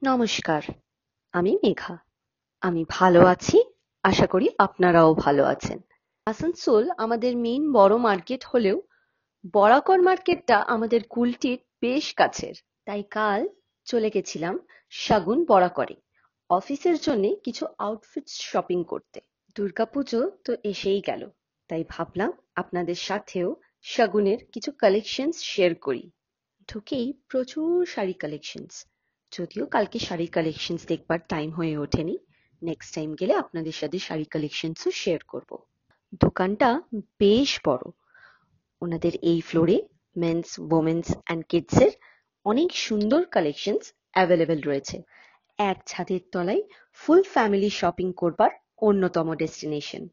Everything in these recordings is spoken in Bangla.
নমস্কার, আমি মেঘা। আমি ভালো আছি, আশা করি আপনারাও ভালো আছেন। আসানসোল আমাদের মেইন বড় মার্কেট হলেও বরাকর মার্কেটটা আমাদের কুলটির বেশ কাছের। তাই কাল চলে গেছিলাম শাগুন বরাকরে অফিসের জন্য কিছু আউটফিটস শপিং করতে। দুর্গাপুজো তো এসেই গেল, তাই ভাবলাম আপনাদের সাথেও শাগুনের কিছু কালেকশনস শেয়ার করি। ঢুকেই প্রচুর শাড়ি কালেকশনস, যদিও কালকে শাড়ি কালেকশনস দেখবার টাইম হয়ে ওঠেনি। নেক্সট টাইম গেলে আপনাদের সাথে শাড়ি কালেকশনসও শেয়ার করব। দোকানটা বেশ বড়। ওনাদের এই ফ্লোরে মেন্স, ওমেন্স অ্যান্ড কিডসের অনেক সুন্দর কালেকশনস অ্যাভেলেবেল রয়েছে। এক ছাদের তলায় ফুল ফ্যামিলি শপিং করবার অন্যতম ডেস্টিনেশন।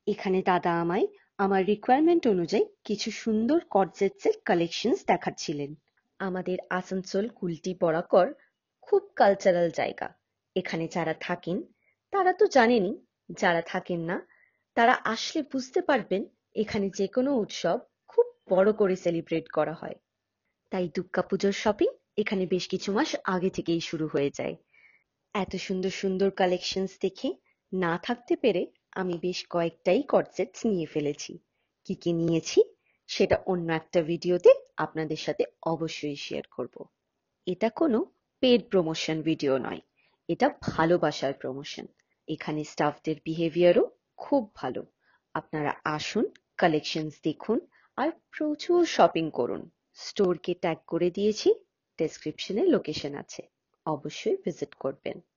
এখানে দাদা আমায় আমার রিকোয়ারমেন্ট অনুযায়ী কিছু সুন্দর কর্সেটসের কালেকশনস দেখাচ্ছিলেন। আমাদের আসানসোল কুলটি বরাকর খুব কালচারাল জায়গা। এখানে যারা থাকেন তারা তো জানেনই, যারা থাকেন না তারা আসলে বুঝতে পারবেন এখানে যে কোনো উৎসব খুব বড় করে সেলিব্রেট করা হয়। তাই দুর্গাপুজোর শপিং এখানে বেশ কিছু মাস আগে থেকেই শুরু হয়ে যায়। এত সুন্দর সুন্দর কালেকশনস দেখে না থাকতে পেরে আমি বেশ কয়েকটাই কর্সেটস নিয়ে ফেলেছি। কি কি নিয়েছি সেটা অন্য একটা ভিডিওতে আপনাদের সাথে অবশ্যই শেয়ার করব। এটা কোনো পেড প্রমোশন ভিডিও নয়, এটা ভালোবাসার প্রমোশন। এখানে স্টাফদের বিহেভিয়ারও খুব ভালো। আপনারা আসুন, কালেকশনস দেখুন আর প্রচুর শপিং করুন। স্টোরকে ট্যাগ করে দিয়েছি, ডেসক্রিপশনে লোকেশন আছে, অবশ্যই ভিজিট করবেন।